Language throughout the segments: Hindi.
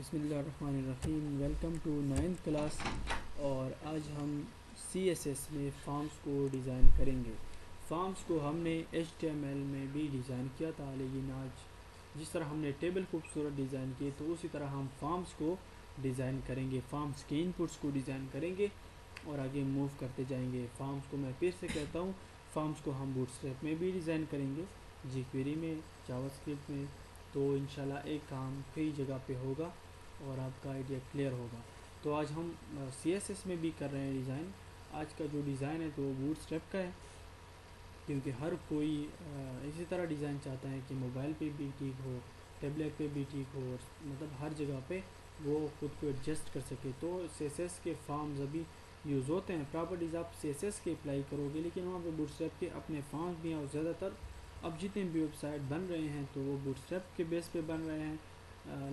बिस्मिल्लाहिर्रहमानिर्रहीम। Welcome to 9th class. और आज हम CSS में फॉर्म्स को डिज़ाइन करेंगे। फॉर्म्स को हमने HTML में भी डिज़ाइन किया था, लेकिन आज जिस तरह हमने टेबल खूबसूरत डिज़ाइन किए तो उसी तरह हम फॉर्म्स को डिज़ाइन करेंगे। फॉर्म्स के इनपुट्स को डिज़ाइन करेंगे और आगे मूव करते जाएंगे। फॉर्म्स को मैं फिर से कहता हूँ, फॉर्म्स को हम बूटस्ट्रैप में भी डिज़ाइन करेंगे, jQuery में, जावास्क्रिप्ट में। तो इंशाल्लाह एक काम कई जगह पे होगा और आपका आइडिया क्लियर होगा। तो आज हम CSS में भी कर रहे हैं डिज़ाइन। आज का जो डिज़ाइन है तो वो बूटस्ट्रैप का है, क्योंकि हर कोई इसी तरह डिज़ाइन चाहता है कि मोबाइल पे भी ठीक हो, टैबलेट पे भी ठीक हो, मतलब हर जगह पे वो खुद को एडजस्ट कर सके। तो CSS के फॉर्म्स अभी यूज़ होते हैं। प्रॉपर्टीज़ आप CSS के अप्लाई करोगे, लेकिन वहाँ पे बूटस्ट्रैप के अपने फॉर्म्स भी हैं। और ज़्यादातर अब जितने भी वेबसाइट बन रहे हैं तो वो बूटस्ट्रैप के बेस पे बन रहे हैं।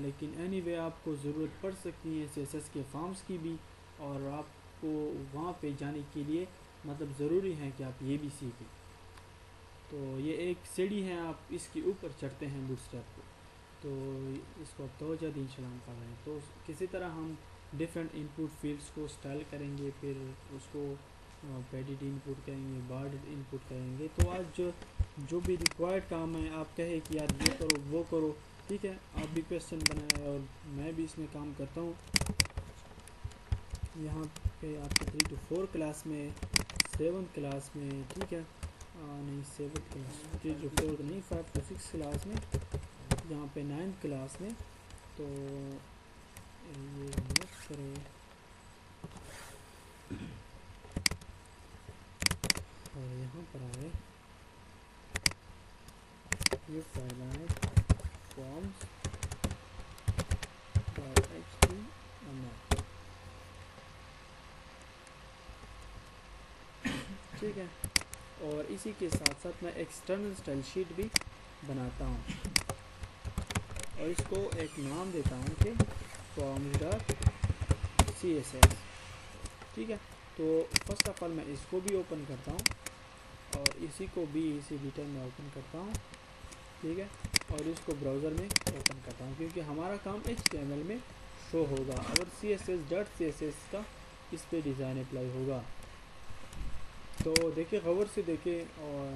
लेकिन एनीवे आपको ज़रूरत पड़ सकती है CSS के फॉर्म्स की भी, और आपको वहाँ पे जाने के लिए मतलब ज़रूरी है कि आप ये भी सीखें। तो ये एक सीढ़ी है, आप इसके ऊपर चढ़ते हैं बूटस्ट्रैप को। तो इसको अब तवज्जो दी इंशाल्लाह हम कर रहे हैं। तो किसी तरह हम डिफरेंट इनपुट फील्ड्स को स्टाइल करेंगे, फिर उसको पैडिड इनपुट करेंगे, बार्ड इनपुट करेंगे। तो आज जो भी रिक्वायर्ड काम है, आप कहे कि यार ये करो वो करो, ठीक है, आप भी क्वेश्चन बनाए और मैं भी इसमें काम करता हूँ। यहाँ पे आपके 3 to 4 क्लास में, 7th क्लास में, ठीक है, नहीं 7th क्लास, 3 to 4 नहीं, 5 to 6 क्लास में, यहाँ पे 9th क्लास में। तो ये नोट करो, और यहाँ पर आए ये फाइल आए forms.html, ठीक है। और इसी के साथ साथ मैं एक्सटर्नल स्टाइल शीट भी बनाता हूँ और इसको एक नाम देता हूँ कि forms.css, ठीक है। तो फर्स्ट ऑफ ऑल मैं इसको भी ओपन करता हूँ और इसी को भी इसी डिटेल में ओपन करता हूँ, ठीक है, और इसको ब्राउज़र में ओपन करता हूँ, क्योंकि हमारा काम HTML में शो होगा और CSS.css का इस पे डिज़ाइन अप्लाई होगा। तो देखिए, गौर से देखें, और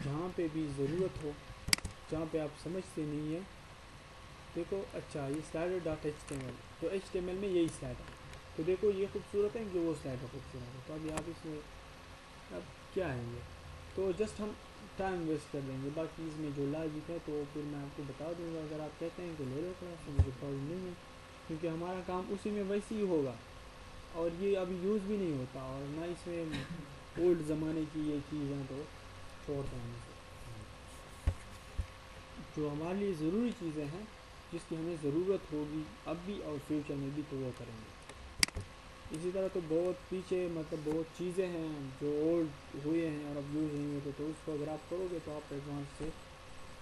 जहाँ पे भी ज़रूरत हो, जहाँ पे आप समझते नहीं है, देखो, अच्छा ये slider.html, तो HTML में यही स्लाइड है। तो देखो ये खूबसूरत है कि वो स्लाइडर खूबसूरत है, तो अभी आप इसमें अब क्या है ये, तो जस्ट हम टाइम वेस्ट कर देंगे। बाकी इसमें जो लॉजिक है तो फिर मैं आपको बता दूंगा। अगर आप कहते हैं कि ले लो क्लास, तो मुझे प्रॉब्लम नहीं है, क्योंकि हमारा काम उसी में वैसे ही होगा और ये अभी यूज़ भी नहीं होता, और ना इसमें ओल्ड ज़माने की ये चीज़ें तो छोड़ देंगे। जो हमारे लिए ज़रूरी चीज़ें हैं, जिसकी हमें ज़रूरत होगी अब भी और फ्यूचर में भी, तो वो करेंगे। इसी तरह तो बहुत पीछे, मतलब बहुत चीज़ें हैं जो ओल्ड हुए हैं और अब यूज़ नहीं होते, तो उसको अगर आप करोगे तो आप एडवांस से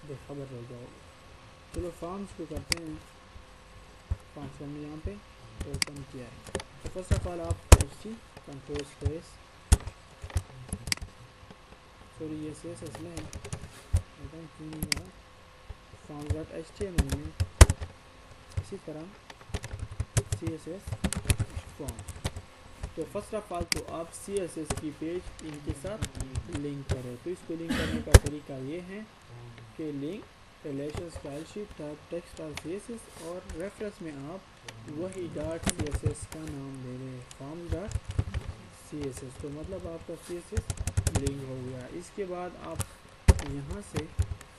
बेखबर रह जाओगे। चलो फॉर्म्स को करते हैं। फॉर्म्स हमने यहाँ पे ओपन किया है। तो फर्स्ट ऑफ ऑल आप कंट्रोल स्पेस, सॉरी ये CSS में है, forms.html में इसी तरह CSS फॉर्म। तो फर्स्ट ऑफ ऑल तो आप CSS की पेज इनके साथ लिंक करें। तो इसको लिंक करने का तरीका ये है कि link relation style sheet type text और CSS, और रेफरेंस में आप वही .css का नाम दे दें, forms.css। तो मतलब आपका CSS लिंक हो गया। इसके बाद आप यहाँ से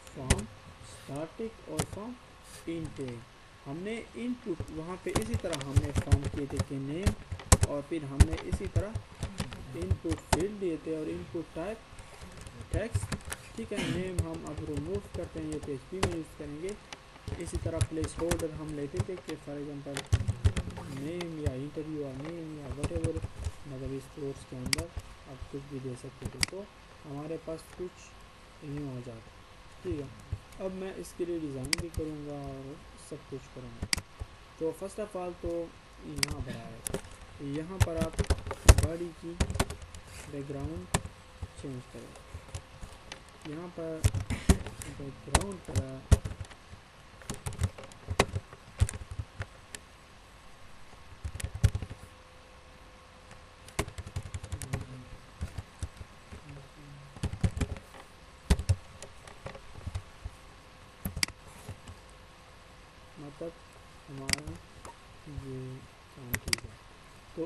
फॉर्म स्टैटिक और फॉर्म इनटेक, हमने इनपुट वहाँ पे इसी तरह हमने फॉर्म किए थे कि नेम, और फिर हमने इसी तरह इनपुट फील्ड दिए थे और इनपुट टाइप टेक्स्ट, ठीक है। नेम हम अब रिमूव करते हैं, ये PHP में यूज़ करेंगे। इसी तरह प्लेस होल्डर हम लेते थे कि फॉर एग्जांपल नेम या इंटरव्यू और नेम या वटेवर, मतलब इस कोर्स के अंदर आप कुछ भी दे सकते थे, तो हमारे पास कुछ यूँ आ जाता, ठीक है। अब मैं इसके लिए डिज़ाइन भी करूँगा और सब कुछ करूँगा। तो फर्स्ट ऑफ ऑल तो यहाँ पर आए, यहाँ पर आप बॉडी की बैकग्राउंड चेंज करें। यहाँ पर बैकग्राउंड पर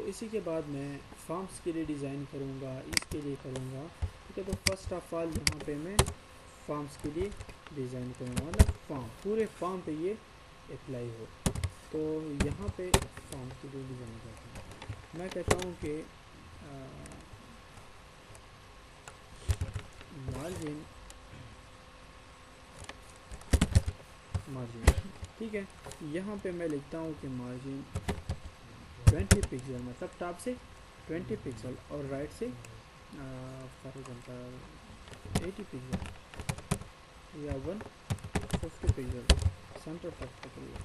इसी के बाद मैं फॉर्म्स के लिए डिज़ाइन करूँगा, इसके लिए करूँगा। ठीक है, तो फर्स्ट ऑफ ऑल यहाँ पे मैं फॉर्म्स के लिए डिज़ाइन करूँगा, मतलब फॉर्म, पूरे फॉर्म पे ये अप्लाई हो। तो यहाँ पे फॉर्म के लिए डिज़ाइन करता हूँ। मैं कहता हूँ कि मार्जिन ठीक है, यहाँ पे मैं लिखता हूँ कि मार्जिन 20 पिक्सल, मतलब टॉप से 20 पिक्सल और राइट से फॉर एग्जांपल 80 पिक्सल या 150 पिक्सल सेंटर तक पकड़िए।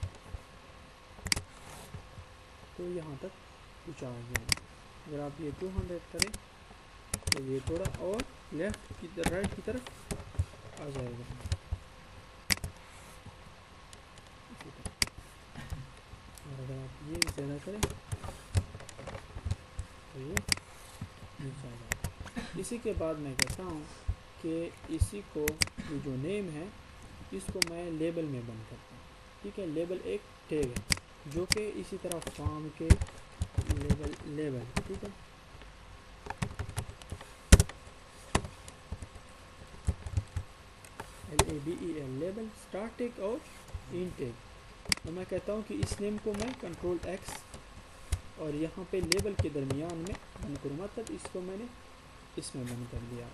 तो यहाँ तक कुछ आ गया। अगर आप ये 200 करें तो ये थोड़ा और लेफ्ट की राइट की तरफ आ जाएगा। और अगर आप ये ज़्यादा करें तो ये नीचे आ जाएगा। इसी के बाद मैं कहता हूँ कि इसी को, ये जो नेम है, इसको मैं लेबल में बंद करता हूँ। ठीक है, लेबल एक टैग है जो कि इसी तरह फॉर्म के लेबल ठीक है। LABEL लेबल, स्टार्ट टैग और इन टैग। तो मैं कहता हूँ कि इस नेम को मैं कंट्रोल X और यहाँ पे लेबल के दरमियान में बंद करूँ, मतलब इसको मैंने इसमें बंद कर दिया।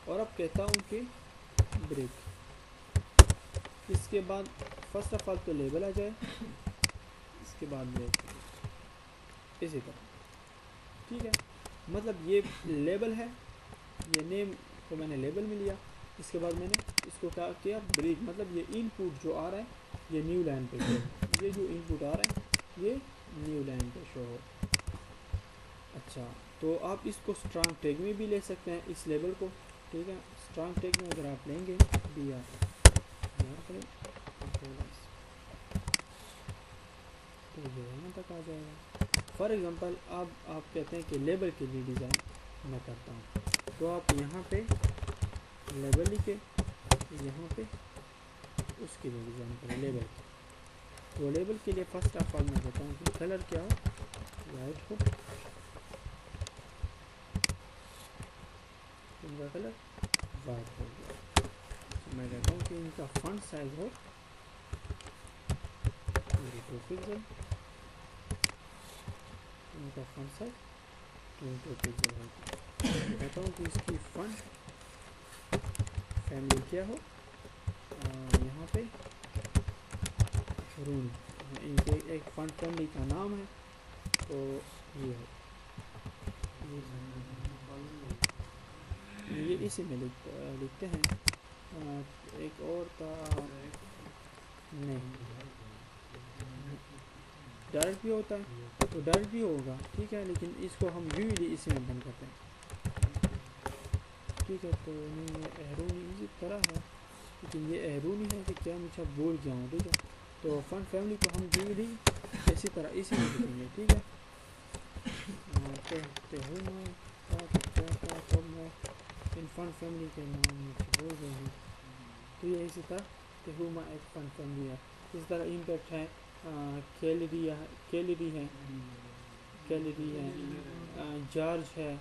और अब कहता हूँ कि ब्रेक। इसके बाद फर्स्ट ऑफ ऑल तो लेबल आ जाए, इसके बाद ब्रेक, इसी तरह। ठीक है, मतलब ये लेबल है, ये नेम को मैंने लेबल में लिया। इसके बाद मैंने इसको क्या किया, ब्रेक, मतलब ये इनपुट जो आ रहा है ये न्यू लाइन पे शो, ये जो इनपुट आ रहा है ये न्यू लाइन पे शो हो। अच्छा, तो आप इसको स्ट्रॉन्ग टैग में भी ले सकते हैं इस लेबल को। ठीक है, स्ट्रॉन्ग टैग में अगर आप लेंगे BR करें तो ये यहाँ तक आ जाएगा। फॉर एग्जांपल अब आप कहते हैं कि लेबल के लिए डिज़ाइन मैं करता हूँ, तो आप यहाँ पे लेबल लिखे, यहाँ पे उसके लिए डिज़ाइन करें लेबल के। तो लेबल के लिए फर्स्ट ऑफ ऑल मैं कहता हूँ कि कलर क्या हो, वाइट हो, इनका कलर वाइट हो गया। तो मैं कहता हूँ कि इनका फॉन्ट साइज हो 22 पिक्सल, इनका फॉन्ट साइज 22 पिक्सल है। मैं कहता हूँ कि इसकी फॉन्ट फैमिली क्या हो, यहाँ पे रूम, इनके एक फॉन्ट फैमिली का नाम है, तो ये है, ये इसी में लिखते हैं। एक और था, नहीं डायरेक्ट भी होता है तो डायरेक्ट भी होगा। ठीक है, लेकिन इसको हम यूजली इसी में बंद करते हैं। ठीक है, तो ये एहरूनी इसी तरह है, लेकिन ये एहरूनी है कि क्या मुझे बोल गया हूँ। ठीक है, तो फन फैमिली को हम यूजली इसी तरह इसी में लिखेंगे। ठीक है, इन फन फैमिली के नाम मुझे बोल गए हैं, तो ये इसी तरह तेहुमा एक फन फैमिली है। इस तरह इम्पैक्ट है, कैलरी है, जॉर्ज है,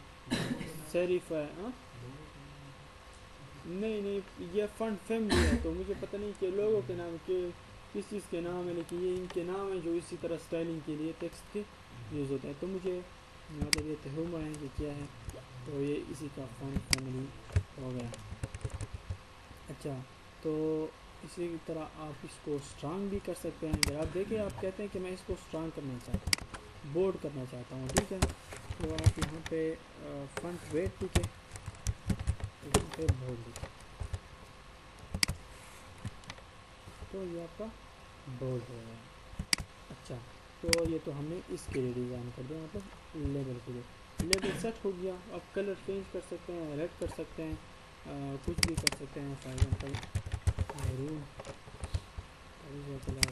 शरीफ है। नहीं, ये फंड फैमिली है, तो मुझे पता नहीं कि लोगों के नाम के किस चीज़ के नाम है, लेकिन ये इनके नाम है जो इसी तरह स्टाइलिंग के लिए टेक्स्ट के यूज़ होता है। तो मुझे मतलब ये तेहुमा है कि क्या है, तो ये इसी का फंड फैमिली हो गया। अच्छा, तो इसी तरह आप इसको स्ट्रांग भी कर सकते हैं। अगर आप देखें, आप कहते हैं कि मैं इसको स्ट्रांग करना चाहता हूँ, बोर्ड करना चाहता हूँ। ठीक है, तो आप यहाँ पे फ्रंट वेट लिखे, यहाँ पे बोर्ड लिखे, तो ये आपका बोर्ड हो गया। अच्छा, तो ये तो हमने इसके लिए डिज़ाइन कर दिया, मतलब लेबल के लिए। लेबल सेट हो गया। अब कलर चेंज कर सकते हैं, रेड कर सकते हैं, कुछ भी कर सकते हैं। For example maroon, colour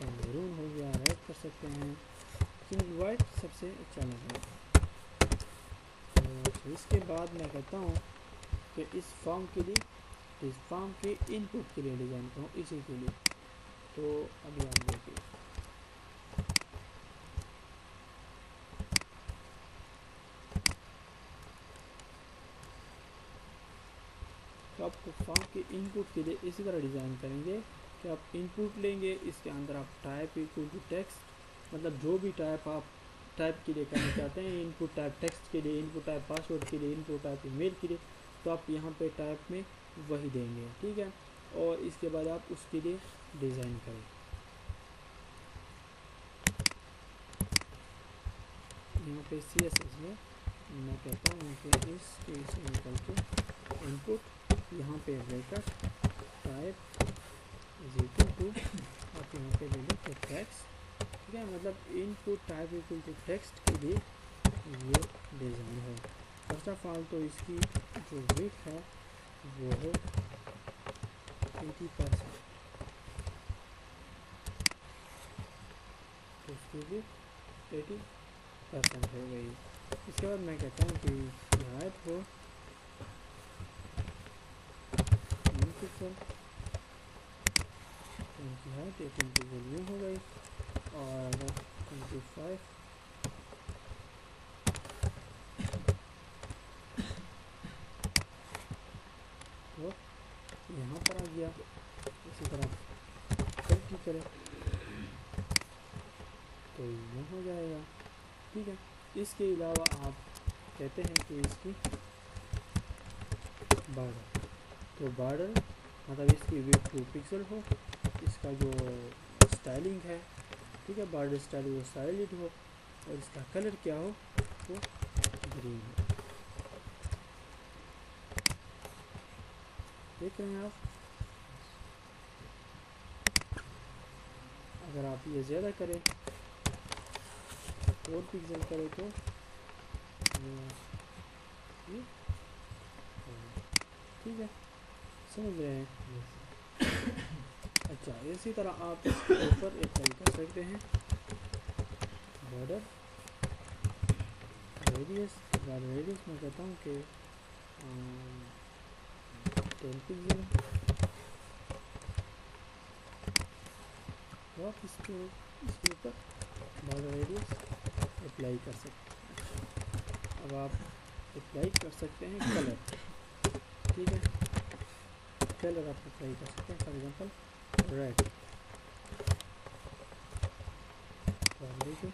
maroon हो गया, रेड कर सकते हैं, लेकिन वाइट सबसे अच्छा लग रहा है। तो इसके बाद मैं कहता हूँ कि इस फॉर्म के लिए, इस फॉर्म के इनपुट के लिए डिज़ाइन करूँ इसी के लिए। तो अभी आप देखिए, तो आप फॉर्म के इनपुट के लिए इसी तरह डिज़ाइन करेंगे कि आप इनपुट लेंगे, इसके अंदर आप टाइप इक्वल टू टेक्स्ट, मतलब जो भी टाइप आप टाइप के लिए करना चाहते हैं, इनपुट टाइप टेक्स्ट के लिए, इनपुट टाइप पासवर्ड के लिए, इनपुट टाइप ईमेल के लिए, तो आप यहाँ पे टाइप में वही देंगे, ठीक है। और इसके बाद आप उसके लिए डिज़ाइन करें। यहाँ पे CSS में मैं कहता हूँ कि इस निकल के इनपुट यहाँ पे bracket type is equal to, आप यहाँ पे ले लो तो टेक्स्ट, ठीक है, मतलब input type equal to text के लिए ये डिज़ाइन है। फर्स्ट ऑफ ऑल तो इसकी जो विड्थ है वो हो 80%, तो उसकी विड्थ 80% हो गई। इसके बाद मैं कहता हूँ कि हाइट हो 1 पिक्सल, इनकी हाइट 18 पिक्सल यूँ हो गई, और 25 तो यहाँ पर आ गया। इसी तरह 30 करें तो ये हो जाएगा, ठीक है। इसके अलावा आप कहते हैं कि इसकी बॉर्डर, तो बॉर्डर मतलब इसकी विड्थ 2 पिक्सल हो, इसका जो स्टाइलिंग है, ठीक है, बॉर्डर स्टाइल वो साइलेंट हो, और इसका कलर क्या हो, वो ग्रीन हो। देख रहे हैं आप, अगर आप ये ज़्यादा करें 4 पिक्सल करें तो ये ठीक है, समझ रहे हैं। अच्छा, इसी तरह आप इसके ऊपर अप्लाई कर सकते हैं बॉर्डर रेडियस। रेडियस मैं कहता हूँ कि 10 पिक्सल, तो आप इसके ऊपर बॉर्डर रेडियस अप्लाई कर सकते हैं। अब आप अप्लाई कर सकते हैं कलर, ठीक है, कलर आप अप्लाई कर सकते हैं, फॉर एग्जांपल रेड, देखिए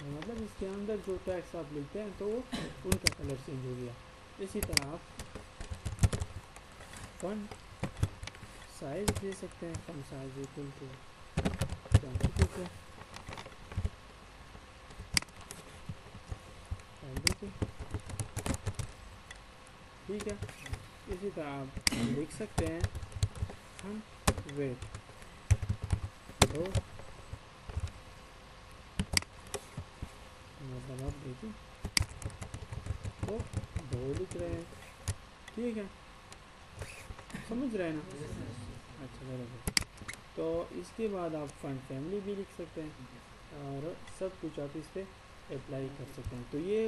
मतलब इसके अंदर जो टैक्स आप लिखते हैं तो वो उनका कलर चेंज हो गया। इसी तरह आप फॉन्ट साइज दे सकते हैं, font size equal to 20 pixel, ठीक है। इसी तरह आप लिख सकते हैं हम वेट दो, मतलब आप देखिए तो 2 लिख रहे हैं, ठीक है, समझ रहे हैं ना। अच्छा, बराबर। तो इसके बाद आप फंड फैमिली भी लिख सकते हैं और सब कुछ आप इस पर अप्लाई कर सकते हैं। तो ये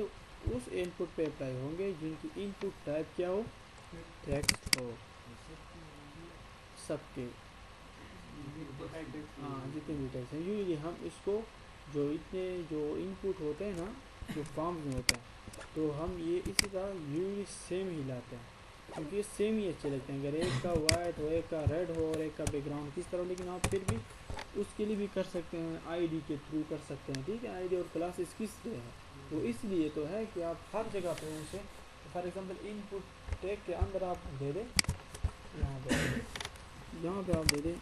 उस इनपुट पे अप्लाई होंगे जिनकी इनपुट टाइप क्या हो, टेक्स्ट हो, सबके, हाँ जितने भी टेक्स्ट हैं। यूजली हम इसको जो इतने जो इनपुट होते हैं ना, जो फॉर्म्स में होते हैं, तो हम ये इसी तरह यूजली सेम ही लाते हैं, क्योंकि ये सेम ही अच्छे लगते हैं। अगर एक का वाइट हो, एक का रेड हो और एक का बैकग्राउंड किस तरह, लेकिन आप फिर भी उसके लिए भी कर सकते हैं, आईडी के थ्रू कर सकते हैं, ठीक है। आईडी और क्लासेस किस लिए है, वो इसलिए तो है कि आप हर जगह पे उसे, फॉर एग्जांपल इनपुट टैग के अंदर आप दे दें, यहाँ पे आप दे दें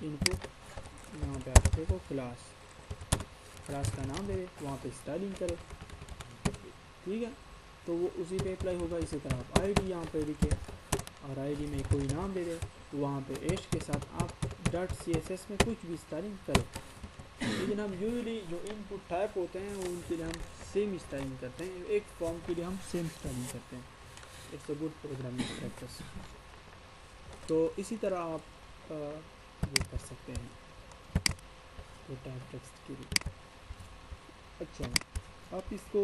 इनपुट, यहाँ पे आप देखो क्लास का नाम दे दें, वहाँ पे स्टाइलिंग करें, ठीक है, तो वो उसी पे अप्लाई होगा। इसी तरह आप आईडी यहाँ पे लिखें और आईडी में कोई नाम दे दें, तो वहाँ पे एश के साथ आप .css में कुछ भी स्टाइलिंग करें। लेकिन हम यूजली जो इनपुट टाइप होते हैं वो उनके लिए हम सेम स्टाइलिंग करते हैं, एक फॉर्म के लिए हम सेम स्टाइलिंग करते हैं। It's a good programming practice. तो इसी तरह आप ये कर सकते हैं तो टाइप टेक्स्ट के लिए। अच्छा, आप इसको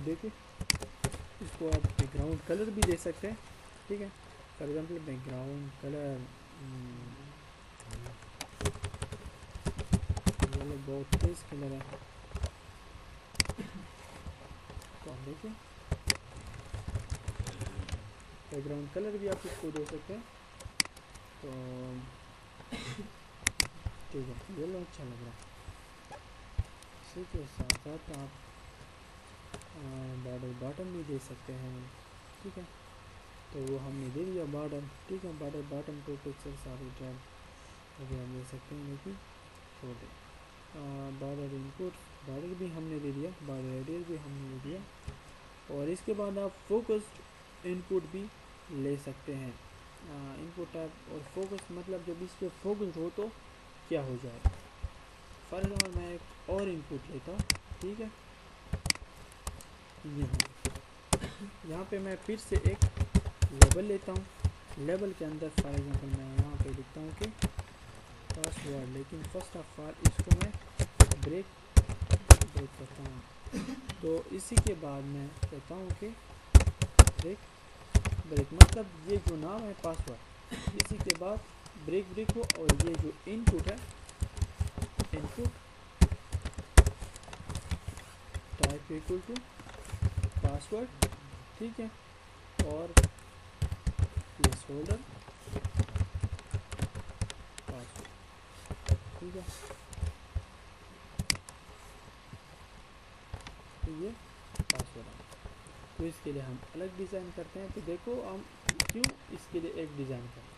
देखें, इसको आप बैकग्राउंड कलर भी दे सकते हैं, ठीक है। फॉर एग्जांपल बैकग्राउंड कलर बहुत तेज कलर है, तो आप देखिए बैकग्राउंड कलर भी आप इसको दे सकते हैं। तो ठीक है, येलो अच्छा लग रहा है। इसी के साथ साथ आप बॉर्डर बॉटम भी दे सकते हैं। ठीक है, तो वो हमने दे दिया बॉर्डर। ठीक है, बॉर्डर बॉटम को पिक्चर सारे ड्रैग वगैरह दे सकते हैं, लेकिन छोड़ दें। बॉर्डर इनपुट बॉर्डर भी हमने दे दिया, बॉर्डर रेडियस भी हमने दे दिया। और इसके बाद आप फोकस्ड इनपुट भी ले सकते हैं। इनपुट टाइप और फोकस मतलब जब इस पर फोकस्ड हो तो क्या हो जाए। फॉर एग्जाम्पल मैं एक और इनपुट लेता हूँ। ठीक है, यहाँ पे मैं फिर से एक लेबल लेता हूँ। लेबल के अंदर फॉर एग्जाम्पल मैं यहाँ पे लिखता हूँ कि पासवर्ड, लेकिन फर्स्ट ऑफ ऑल इसको मैं ब्रेक करता हूँ। तो इसी के बाद मैं कहता हूँ कि ब्रेक मतलब ये जो नाम है पासवर्ड, इसी के बाद ब्रेक हो, और ये जो इनपुट है, input type equal to password. ठीक है, और प्लेस होल्डर पासवर्ड। ठीक है, तो ये पासवर्ड है। तो इसके लिए हम अलग डिज़ाइन करते हैं। तो देखो हम क्यों इसके लिए एक डिज़ाइन करते हैं,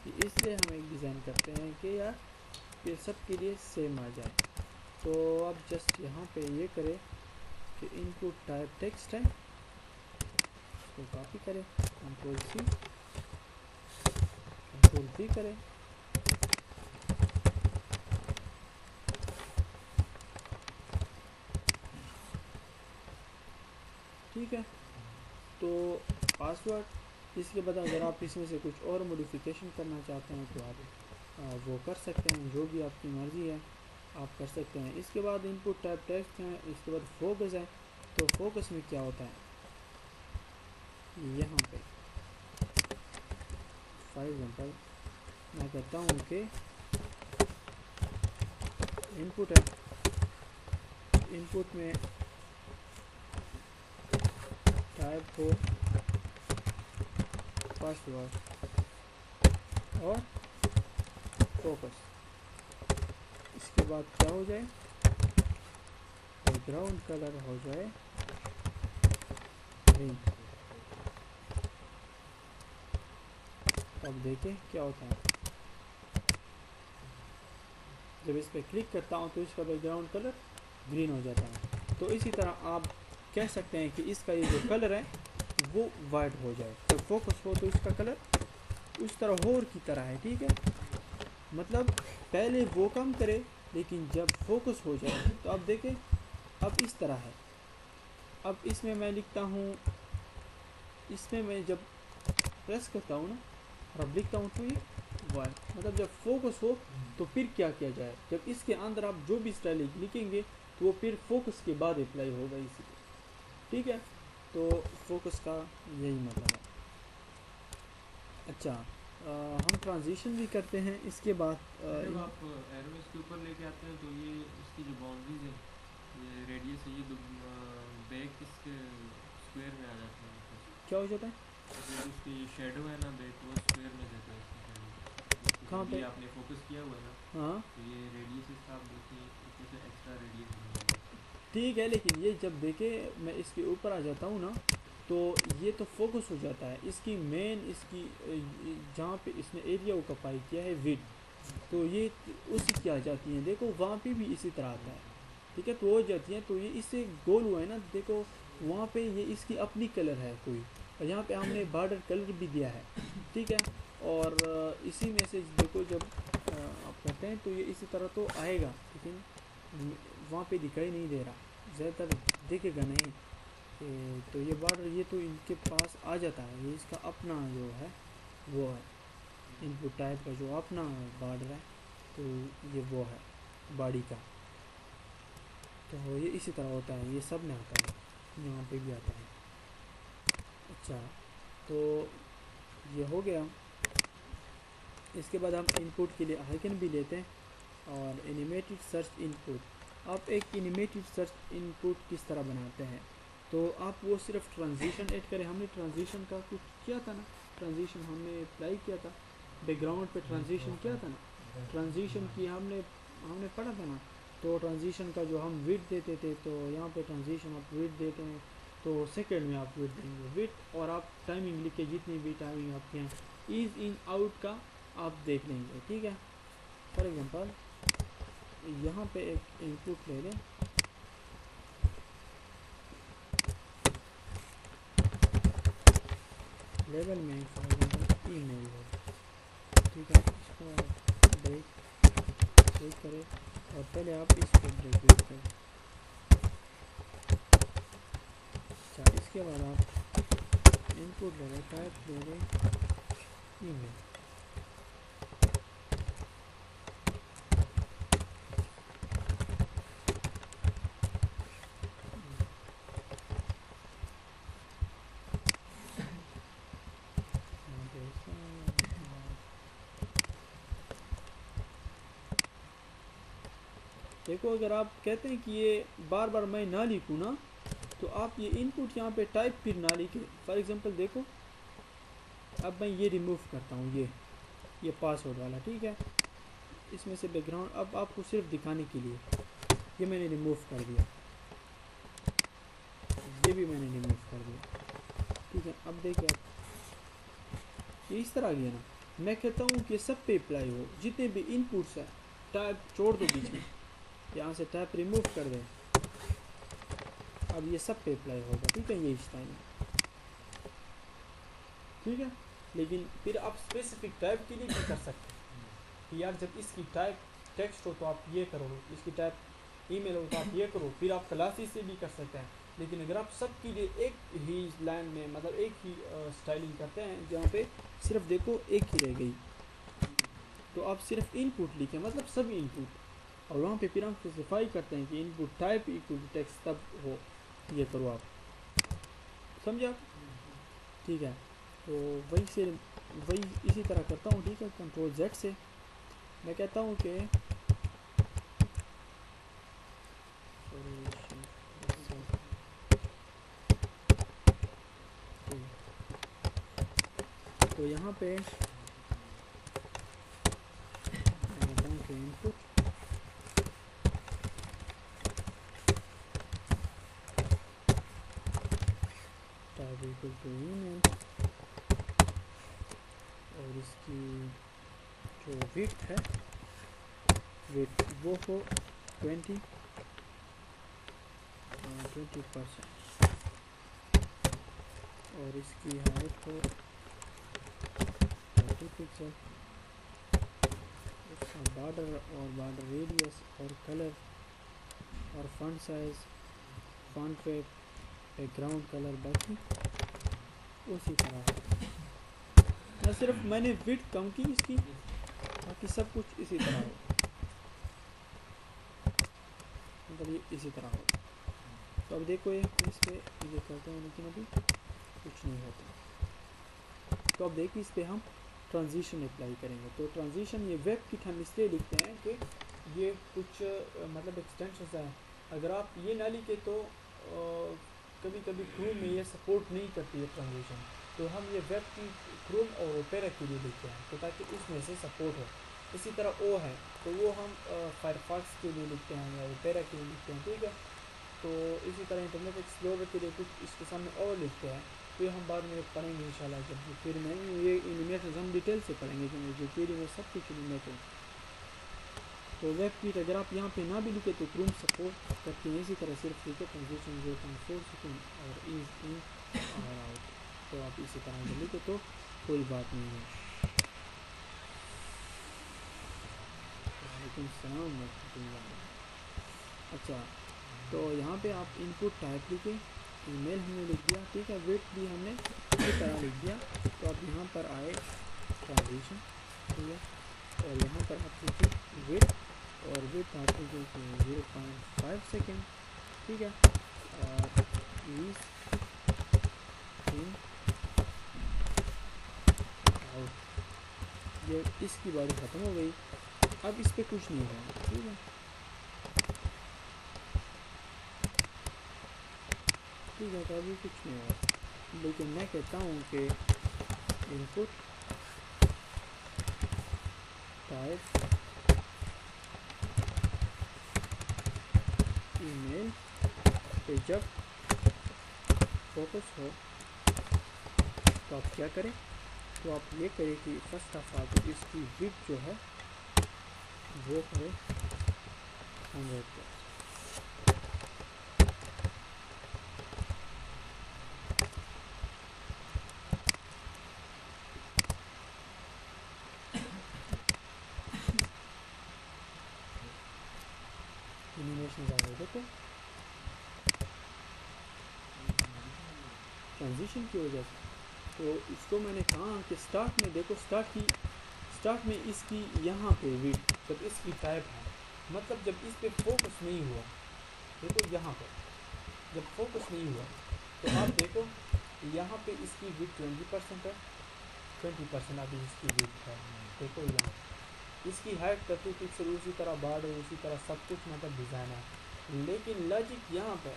कि इसलिए हम एक डिज़ाइन करते हैं कि यार ये सब के लिए सेम आ जाए। तो अब जस्ट यहाँ पे ये करें कि इनपुट टाइप टेक्स्ट है, इसको कॉपी करें, कंट्रोल सी कंट्रोल V करें। ठीक है, तो पासवर्ड। इसके बाद अगर आप इसमें से कुछ और मॉडिफिकेशन करना चाहते हैं तो आप वो कर सकते हैं, जो भी आपकी मर्ज़ी है आप कर सकते हैं। इसके बाद इनपुट टाइप टेक्स्ट है, इसके बाद फोकस है। तो फोकस में क्या होता है, यहाँ पे फॉर एग्जांपल मैं कहता हूँ कि इनपुट है, इनपुट में टाइप हो पासवर्ड और फोकस। इसके बाद क्या हो जाए, बैकग्राउंड कलर हो जाए ग्रीन। अब देखें क्या होता है, जब इस पर क्लिक करता हूँ तो इसका बैकग्राउंड कलर ग्रीन हो जाता है। तो इसी तरह आप कह सकते हैं कि इसका ये जो कलर है वो वाइट हो जाए। जब फोकस हो तो इसका कलर उस तरह होर की तरह है। ठीक है, मतलब पहले वो काम करे, लेकिन जब फोकस हो जाए तो आप देखें अब इस तरह है। अब इसमें मैं लिखता हूँ, इसमें मैं जब प्रेस करता हूँ ना और अब लिखता हूँ तो ये वाइट, मतलब जब फोकस हो तो फिर क्या किया जाए, जब इसके अंदर आप जो भी स्टाइल लिखेंगे तो वो फिर फोकस के बाद अप्लाई होगा इसी। ठीक है, तो फोकस का यही मतलब है। अच्छा, हम ट्रांजिशन भी करते हैं। इसके बाद जब आप एरो इसके ऊपर लेके आते हैं तो ये इसकी जो बाउंड्रीज है, ये रेडियस है, ये बैक इसके स्क्वायर में आ जाता है। क्या हो जाता है, जो इसकी शेडो है ना बैक, वो स्क्वायर में जाता है इसकी शेडो। कहाँ पे, ये आपने फोकस किया हुआ है ना, हाँ तो ये रेडियस इसका आप देखिए ऊपर से एक्स्ट्रा रेडियस बन जाता है। ठीक है, लेकिन ये जब देखे मैं इसके ऊपर आ जाता हूँ ना तो ये तो फोकस हो जाता है। इसकी मेन इसकी जहाँ पे इसने एरिया को कपाई किया है विड, तो ये उसी की आ जाती है। देखो वहाँ पे भी इसी तरह आता है। ठीक है, तो हो जाती है। तो ये इससे गोल हुआ है ना, देखो वहाँ पे ये इसकी अपनी कलर है कोई, और यहाँ पे हमने बॉर्डर कलर भी दिया है। ठीक है, और इसी में से देखो जब आप करते हैं तो ये इसी तरह तो आएगा, लेकिन वहाँ पे दिखाई नहीं दे रहा, ज़्यादातर दिखेगा नहीं। तो ये बॉर्डर ये तो इनके पास आ जाता है, ये इसका अपना जो है वो है, इनपुट टाइप का जो अपना बॉर्डर है, तो ये वो है बॉडी का। तो ये इसी तरह होता है, ये सब में आता है, यहाँ पे भी आता है। अच्छा, तो ये हो गया। इसके बाद हम इनपुट के लिए आइकन भी लेते हैं, और एनिमेटेड सर्च इनपुट। आप एक एनिमेटेड सर्च इनपुट किस तरह बनाते हैं, तो आप वो सिर्फ ट्रांजिशन ऐड करें। हमने ट्रांजिशन का कुछ किया था ना, ट्रांजिशन हमने अप्लाई किया था, बैकग्राउंड पे ट्रांजिशन किया था ना, ट्रांजिशन की हमने पढ़ा था ना। तो ट्रांजिशन का जो हम विड्थ देते थे, तो यहाँ पे ट्रांजिशन आप विड्थ देते हैं तो सेकंड में आप विड्थ देंगे विड्थ, और आप टाइमिंग लिख के जितनी भी टाइमिंग आपके यहाँ इज इन आउट का आप देख लेंगे, ठीक है। फॉर एग्जांपल यहाँ पे एक इनपुट ले लें, लेवल में फॉर एग्जांपल ईमेल है, ठीक है। इसको ब्रेक करें और पहले आप इसको ब्रेक करें। अच्छा, इसके बाद आप इनपुट ले लें, टाइप ले लें ईमेल, देखो अगर आप कहते हैं कि ये बार बार मैं ना लिखूँ ना, तो आप ये इनपुट यहाँ पे टाइप फिर ना लिखें। फॉर एग्जांपल देखो, अब मैं ये रिमूव करता हूँ, ये पासवर्ड वाला, ठीक है। इसमें से बैकग्राउंड अब आपको सिर्फ दिखाने के लिए ये मैंने रिमूव कर दिया, ये भी मैंने रिमूव कर दिया, ठीक है। अब देखिए आप, ये इस तरह गया ना। मैं कहता हूँ कि सब पे अप्लाई हो, जितने भी इनपुट्स हैं टाइप छोड़ दो बीच में, यहाँ से टाइप रिमूव कर दें, अब ये सब पे अप्लाई होगा, ठीक है। ये स्टाइल है, ठीक है। लेकिन फिर आप स्पेसिफिक टाइप के लिए भी कर सकते हैं कि यार जब इसकी टाइप टेक्स्ट हो तो आप ये करो, इसकी टाइप ईमेल हो तो आप ये करो, फिर आप क्लासेस से भी कर सकते हैं। लेकिन अगर आप सब के लिए एक ही लाइन में, मतलब एक ही स्टाइलिंग करते हैं, जहाँ पे सिर्फ देखो एक ही रह गई, तो आप सिर्फ इनपुट लिखें, मतलब सभी इनपुट, और वहाँ पे फिर हम स्पेसिफाई करते हैं कि input type equal to text तब हो, ये करो आप, समझे आप, ठीक है। तो वही इसी तरह करता हूँ, ठीक है। कंट्रोल Z से मैं कहता हूँ कि तो यहाँ पे मैं कहता हूँ कि input type equal to email, और इसकी जो विड्थ है, विड्थ वो हो 20%, और इसकी हाइट हो 30 पिक्सल, इसका बॉर्डर और बॉर्डर रेडियस और कलर और फॉन्ट साइज, फॉन्ट पे बैकग्राउंड कलर बाकी उसी तरह है। न सिर्फ मैंने विड्थ कम की इसकी, बाकी सब कुछ इसी तरह हो, मतलब ये इसी तरह हो। तो अब देखो ये इस पर ये करते हैं, लेकिन अभी कुछ नहीं होता। तो अब देखिए इस पर हम ट्रांजिशन अप्लाई करेंगे। तो ट्रांजिशन ये वेब किट हम इसलिए लिखते हैं कि ये कुछ मतलब एक्सटेंशन है। अगर आप ये ना लिखे तो कभी कभी क्रोम में ये सपोर्ट नहीं करती है ट्रांजिशन, तो हम ये वेब की क्रोम और ओपेरा के लिए लिखते हैं, तो ताकि उसमें से सपोर्ट हो। इसी तरह ओ है तो वो हम फायरफॉक्स के लिए लिखते हैं या ओपेरा के लिए लिखते हैं, ठीक है। तो इसी तरह इंटरनेट एक्सप्लोरर के लिए कुछ इसके सामने और लिखते हैं, तो ये हम बाद में पढ़ेंगे इंशाल्लाह। जब फिर में ये एनिमेशन हम डिटेल से पढ़ेंगे, क्योंकि जो फिर में सब कुछ एनिमेटेड। तो वेब किट अगर आप यहाँ पे ना भी लिखे तो क्रोम सपोर्ट करती है। इसी तरह सिर्फ लिखे ट्रांजिशन 0.4 सेकेंड और इज इन और आउट, तो आप इसी तरह से लिखे तो कोई बात नहीं है। वालेकुम सलाम। अच्छा, तो यहाँ पे आप इनपुट टाइप लिखे, ईमेल हमने लिख दिया, ठीक है। वेट भी हमने इसी तरह लिख दिया। तो आप यहाँ पर आए ट्रांजिशन, ठीक है, और यहाँ पर आप लिखे वेट, और वेट आप लिखे 0.5 सेकेंड, ठीक है। और इज इन आउट, ये इसकी बारी ख़त्म हो गई। अब इस पर कुछ नहीं है, ठीक है। ठीक है, तो अभी कुछ नहीं हुआ, लेकिन मैं कहता हूँ कि इनपुट टाइप ईमेल पे जब फोकस हो तो आप क्या करें, तो आप ये करें कि फर्स्ट ऑफ ऑल तो इसकी विड्थ जो है वो करें 100 एनिमेशन आ गए। देखो ट्रांजिशन की वजह से, तो इसको मैंने कहा कि स्टार्ट में देखो, स्टार्ट में इसकी यहाँ पे विड्थ जब इसकी टाइप है, मतलब जब इस पे फोकस नहीं हुआ, देखो यहाँ पर जब फोकस नहीं हुआ तो आप देखो यहाँ पे इसकी विड्थ 20% है, 20% अभी इसकी विड्थ है। देखो यहाँ इसकी हाइट 30 पिक्सल, उसी तरह बॉर्डर, उसी तरह सब कुछ मतलब डिज़ाइन है, लेकिन लॉजिक यहाँ पर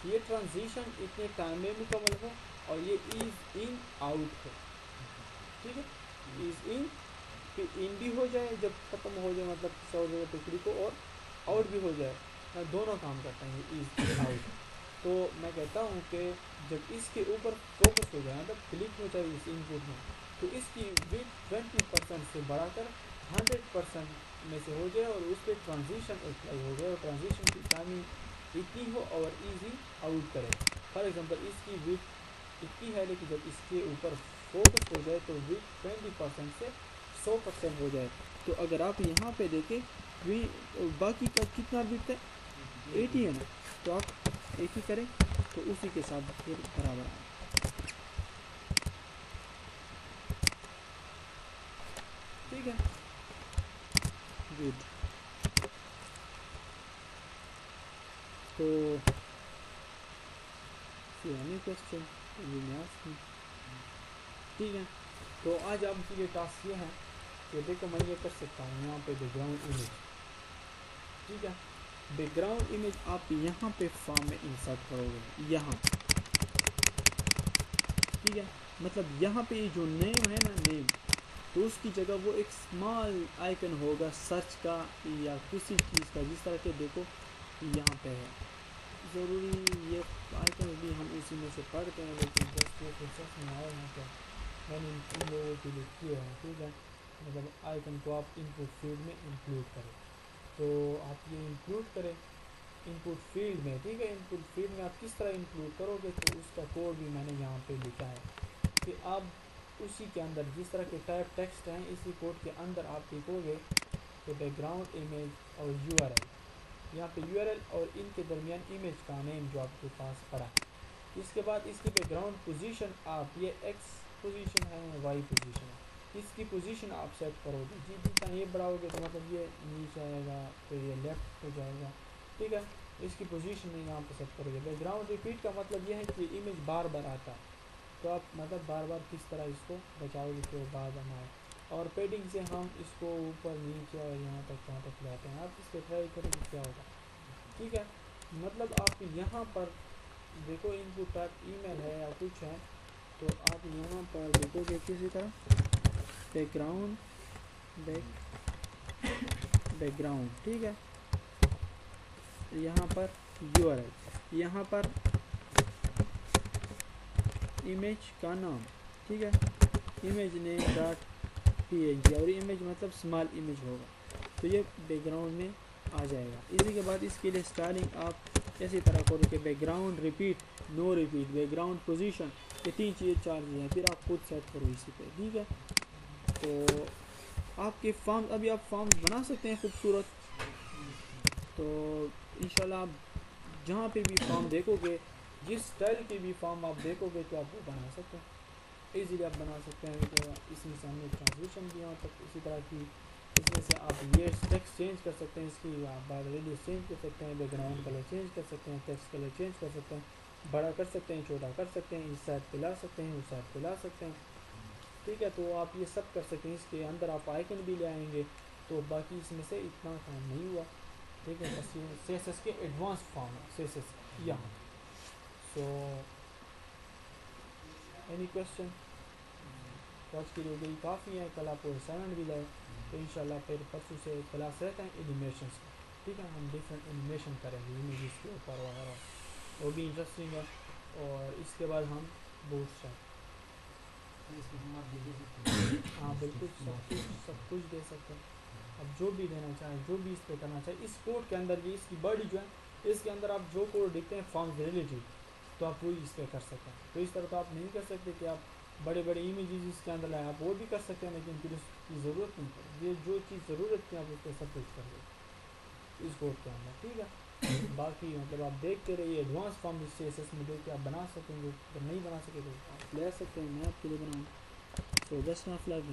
ये ट्रांजिशन इतने टाइम में मुकम्मल हो और ये इज इन आउट है, ठीक है, इज इन फिर इन भी हो जाए जब ख़त्म हो जाए, मतलब किसी और जगह टुकड़ी को, और आउट भी हो जाए, दोनों काम करते हैं ये इज आउट। तो मैं कहता हूँ कि जब इसके ऊपर फोकस हो जाए, मतलब क्लिक हो जाए इस इनपुट में, तो इसकी विड्थ 20% से बढ़ाकर 100% में से हो जाए और उस पर ट्रांजिशन अप्लाई हो गया और ट्रांजिशन की टाइमिंग इतनी हो और इजी आउट करे। फॉर एग्जांपल इसकी विड्थ इतनी है, लेकिन जब इसके ऊपर फोकस हो जाए तो विड्थ 20% से 100% हो जाए। तो अगर आप यहाँ पे देखें बाकी का कितना विड्थ है, 80 है ना, तो आप एक ही करें तो उसी के साथ फिर बराबर आए। ठीक है, गुड। तो एनी क्वेश्चन ठीक है, तो आज आपके लिए टास्क ये है कि देखो मैं ये कर सकता हूँ यहाँ पे बैकग्राउंड इमेज, ठीक है, बैकग्राउंड इमेज आप यहाँ पे फॉर्म में इंसर्ट करोगे यहाँ, ठीक है, मतलब यहाँ पे जो नेम है ना, नेम, तो उसकी जगह वो एक स्मॉल आइकन होगा सर्च का या किसी चीज़ का, जिस तरह के देखो यहाँ पे है, ज़रूरी ये आइकन भी हम उसी में से पढ़ते हैं, लेकिन जस्ट ये प्रोसेस में आए हैं तो मैंने इन लोगों के लिए किए हैं, ठीक है, मतलब आइकन को आप इनपुट फील्ड में इंक्लूड करें, तो आप ये इंक्लूड करें इनपुट फील्ड में, ठीक है, इनपुट फील्ड में आप किस तरह इंक्लूड करोगे तो उसका कोड भी मैंने यहाँ पे लिखा है कि आप उसी के अंदर जिस तरह के टाइप टेक्स्ट हैं इसी कोड के अंदर आप लिखोगे कि बैकग्राउंड इमेज और यूआरएल, यहाँ पे यूआरएल और इनके दरमियान इमेज का नेम जो आपके पास पड़ा, इसके बाद इसकी बैकग्राउंड पोजीशन आप ये एक्स पोजीशन है, वाई पोजीशन है, इसकी पोजीशन आप सेट करोगे, जी जितना ये बढ़ाओगे तो मतलब ये नीचे आएगा, फिर ये लेफ्ट हो जाएगा, ठीक है, इसकी पोजीशन यहाँ पे सेट करोगे। बैकग्राउंड रिपीट का मतलब यह है कि इमेज बार बार आता है, तो आप मतलब बार बार किस तरह इसको बचाओगे कि वो बार बार आए, और पेडिंग से हम इसको ऊपर नीचे और यहाँ तक लाते हैं, आप इसको ट्राई करेंगे क्या होगा, ठीक है, मतलब आप यहाँ पर देखो इनपुट टाइप ईमेल है या कुछ है, तो आप यहाँ पर देखोगे किसी तरह बैकग्राउंड बैकग्राउंड, ठीक है, यहाँ पर यूआरएल, यहाँ पर इमेज का नाम, ठीक है, इमेज नेम डॉट png, और इमेज मतलब स्मॉल इमेज होगा, तो ये बैकग्राउंड में आ जाएगा। इसी के बाद इसके लिए स्टाइलिंग आप इसी तरह करो कि background repeat, no repeat, background position, ये 3 चीज़ें 4 चीज़ें हैं, फिर आप खुद सेट करो इसी पे, ठीक है। तो आपके फॉर्म, अभी आप फॉर्म बना सकते हैं खूबसूरत, तो इंशाल्लाह आप जहाँ पे भी फॉर्म देखोगे, जिस स्टाइल के भी फॉर्म आप देखोगे तो आप वो बना सकते हैं, इजीली आप बना सकते हैं। तो इसमें से हमने ट्रांसलेशन किया तक इसी तरह की, इसमें से आप ये टेक्स्ट चेंज कर सकते हैं, इसकी आप रेडियस चेंज कर सकते हैं, बैकग्राउंड कलर चेंज कर सकते हैं, टेक्स्ट कलर चेंज कर सकते हैं, बड़ा कर सकते हैं, छोटा कर सकते हैं, इस साइड पे ला सकते हैं, उस साइड पे ला सकते हैं, ठीक है, तो आप ये सब कर सकते हैं। इसके अंदर आप आइकन भी ले आएंगे, तो बाकी इसमें से इतना काम नहीं हुआ, ठीक है, बस ये CSS के एडवांस फॉर्म है CSS यहाँ। So any question? तो आज की हो गई काफ़ी है, कल आपको असाइनमेंट भी लाए, तो इंशाल्लाह फिर परसों से क्लास रहता है एनिमेशन का, ठीक है। हम डिफरेंट एनिमेशन करेंगे इमेजेस के ऊपर वगैरह, वो भी इंटरेस्टिंग है। और इसके बाद हम बूटस्ट्रैप, हाँ बिल्कुल सब कुछ दे सकते हैं। अब जो भी देना चाहें, जो भी इस पर करना चाहें, इस कोड के अंदर ये इसकी बॉडी जो है, इसके अंदर आप जो कोड लिखते हैं फॉर्म रिलेटेड, तो आप वही इस पर कर सकते हैं। तो इस तरह तो आप नहीं कर सकते कि आप बड़े बड़े इमेजेस इसके अंदर लाए, आप वो भी कर सकते हैं, लेकिन फिर उसकी ज़रूरत नहीं पड़े। ये जो चीज़ ज़रूरत है आप उस पर सब कुछ कर दो इस कोड के अंदर, ठीक है। बाकी मतलब आप देखते रहिए, एडवांस फॉर्म इस CSS में देख के आप बना सकेंगे, अगर नहीं बना सके तो आप ले सकते हैं, मैं आपके लिए बनाऊँ। तो बेस्ट ऑफ लक,